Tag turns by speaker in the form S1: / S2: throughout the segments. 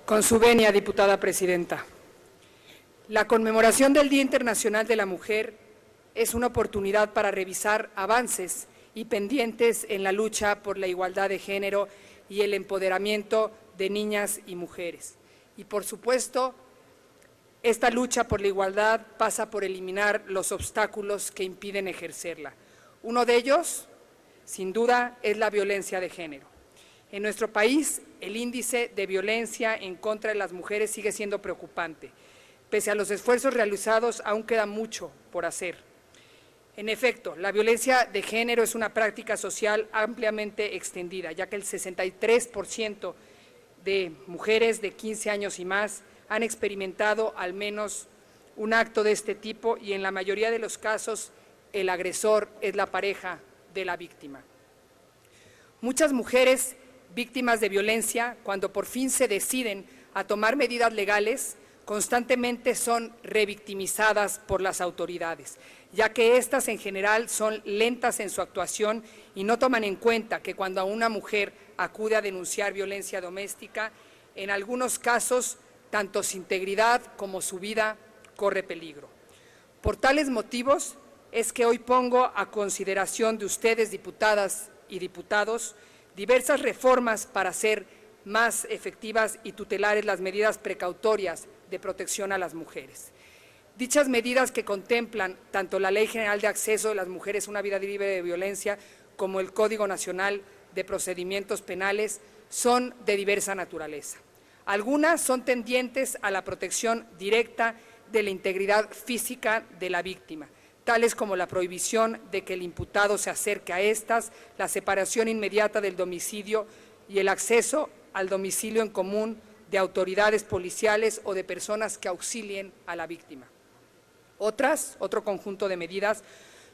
S1: Con su venia, diputada presidenta. La conmemoración del Día Internacional de la Mujer es una oportunidad para revisar avances y pendientes en la lucha por la igualdad de género y el empoderamiento de niñas y mujeres. Y, por supuesto, esta lucha por la igualdad pasa por eliminar los obstáculos que impiden ejercerla. Uno de ellos, sin duda, es la violencia de género. En nuestro país, el índice de violencia en contra de las mujeres sigue siendo preocupante. Pese a los esfuerzos realizados, aún queda mucho por hacer. En efecto, la violencia de género es una práctica social ampliamente extendida, ya que el 63% de mujeres de 15 años y más han experimentado al menos un acto de este tipo y en la mayoría de los casos el agresor es la pareja de la víctima. Muchas mujeres víctimas de violencia, cuando por fin se deciden a tomar medidas legales, constantemente son revictimizadas por las autoridades, ya que éstas en general son lentas en su actuación y no toman en cuenta que cuando una mujer acude a denunciar violencia doméstica, en algunos casos tanto su integridad como su vida corre peligro. Por tales motivos es que hoy pongo a consideración de ustedes, diputadas y diputados, diversas reformas para hacer más efectivas y tutelares las medidas precautorias de protección a las mujeres. Dichas medidas que contemplan tanto la Ley General de Acceso de las Mujeres a una Vida Libre de Violencia como el Código Nacional de Procedimientos Penales son de diversa naturaleza. Algunas son tendientes a la protección directa de la integridad física de la víctima, tales como la prohibición de que el imputado se acerque a estas, la separación inmediata del domicilio y el acceso al domicilio en común de autoridades policiales o de personas que auxilien a la víctima. Otro conjunto de medidas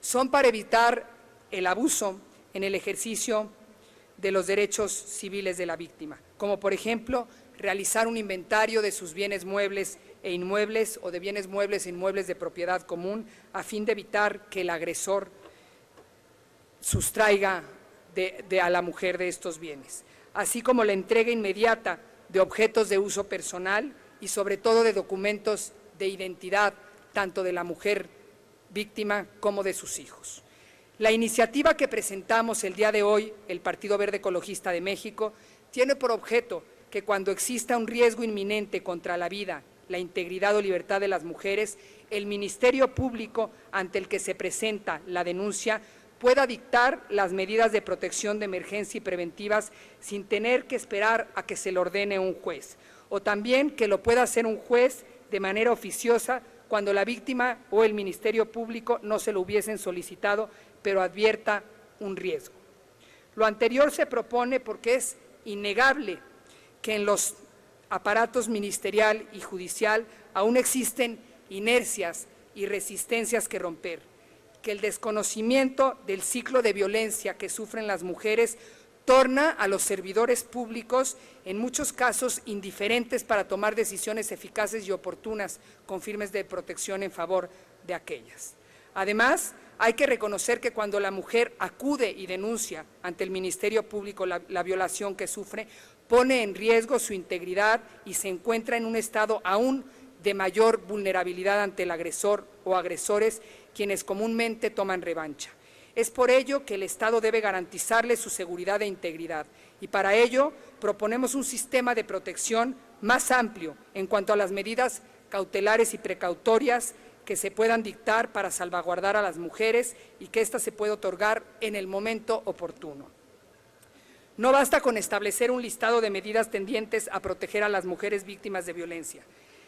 S1: son para evitar el abuso en el ejercicio de los derechos civiles de la víctima, como por ejemplo realizar un inventario de sus bienes muebles e inmuebles o de bienes muebles e inmuebles de propiedad común a fin de evitar que el agresor sustraiga a la mujer de estos bienes, así como la entrega inmediata de objetos de uso personal y sobre todo de documentos de identidad tanto de la mujer víctima como de sus hijos. La iniciativa que presentamos el día de hoy, el Partido Verde Ecologista de México, tiene por objeto que cuando exista un riesgo inminente contra la vida, la integridad o libertad de las mujeres, el Ministerio Público ante el que se presenta la denuncia pueda dictar las medidas de protección de emergencia y preventivas sin tener que esperar a que se lo ordene un juez, o también que lo pueda hacer un juez de manera oficiosa cuando la víctima o el Ministerio Público no se lo hubiesen solicitado, pero advierta un riesgo. Lo anterior se propone porque es innegable que en los aparatos ministerial y judicial aún existen inercias y resistencias que romper, que el desconocimiento del ciclo de violencia que sufren las mujeres torna a los servidores públicos en muchos casos indiferentes para tomar decisiones eficaces y oportunas con fines de protección en favor de aquellas. Además, hay que reconocer que cuando la mujer acude y denuncia ante el Ministerio Público la violación que sufre, pone en riesgo su integridad y se encuentra en un estado aún de mayor vulnerabilidad ante el agresor o agresores, quienes comúnmente toman revancha. Es por ello que el Estado debe garantizarle su seguridad e integridad y para ello proponemos un sistema de protección más amplio en cuanto a las medidas cautelares y precautorias que se puedan dictar para salvaguardar a las mujeres y que ésta se pueda otorgar en el momento oportuno. No basta con establecer un listado de medidas tendientes a proteger a las mujeres víctimas de violencia,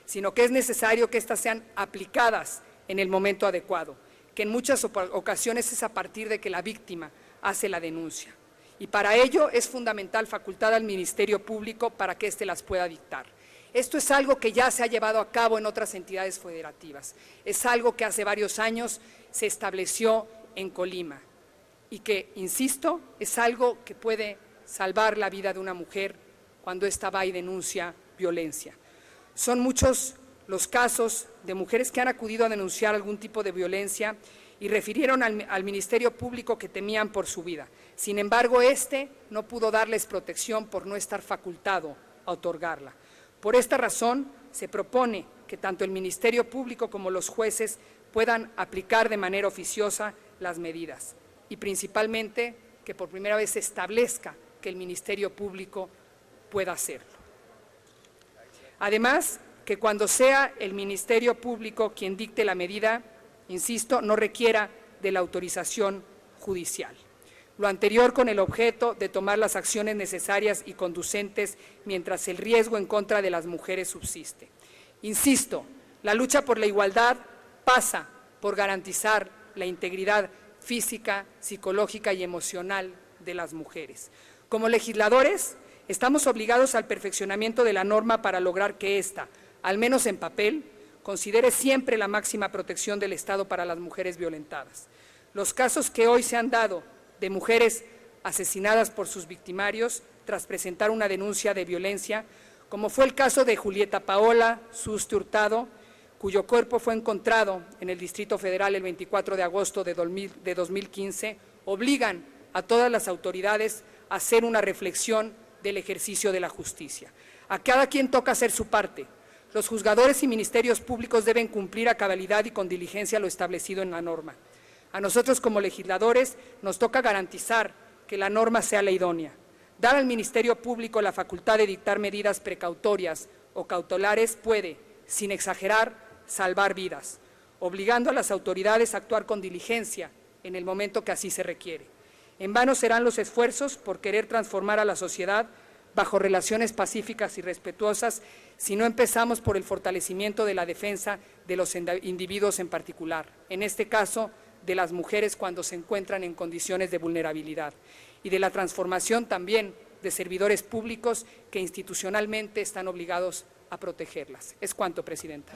S1: sino que es necesario que éstas sean aplicadas en el momento adecuado, que en muchas ocasiones es a partir de que la víctima hace la denuncia. Y para ello es fundamental facultar al Ministerio Público para que éste las pueda dictar. Esto es algo que ya se ha llevado a cabo en otras entidades federativas. Es algo que hace varios años se estableció en Colima y que, insisto, es algo que puede salvar la vida de una mujer cuando ésta va y denuncia violencia. Son muchos los casos de mujeres que han acudido a denunciar algún tipo de violencia y refirieron al Ministerio Público que temían por su vida. Sin embargo, este no pudo darles protección por no estar facultado a otorgarla. Por esta razón, se propone que tanto el Ministerio Público como los jueces puedan aplicar de manera oficiosa las medidas y principalmente que por primera vez se establezca que el Ministerio Público pueda hacerlo. Además, que cuando sea el Ministerio Público quien dicte la medida, insisto, no requiera de la autorización judicial. Lo anterior con el objeto de tomar las acciones necesarias y conducentes mientras el riesgo en contra de las mujeres subsiste. Insisto, la lucha por la igualdad pasa por garantizar la integridad física, psicológica y emocional de las mujeres. Como legisladores, estamos obligados al perfeccionamiento de la norma para lograr que ésta, al menos en papel, considere siempre la máxima protección del Estado para las mujeres violentadas. Los casos que hoy se han dado de mujeres asesinadas por sus victimarios tras presentar una denuncia de violencia, como fue el caso de Julieta Paola Suste Hurtado, cuyo cuerpo fue encontrado en el Distrito Federal el 24 de agosto de 2015, obligan a todas las autoridades a hacer una reflexión del ejercicio de la justicia. A cada quien toca hacer su parte. Los juzgadores y ministerios públicos deben cumplir a cabalidad y con diligencia lo establecido en la norma. A nosotros como legisladores nos toca garantizar que la norma sea la idónea, dar al Ministerio Público la facultad de dictar medidas precautorias o cautelares puede, sin exagerar, salvar vidas, obligando a las autoridades a actuar con diligencia en el momento que así se requiere. En vano serán los esfuerzos por querer transformar a la sociedad bajo relaciones pacíficas y respetuosas si no empezamos por el fortalecimiento de la defensa de los individuos en particular, en este caso de las mujeres cuando se encuentran en condiciones de vulnerabilidad, y de la transformación también de servidores públicos que institucionalmente están obligados a protegerlas. Es cuanto, Presidenta.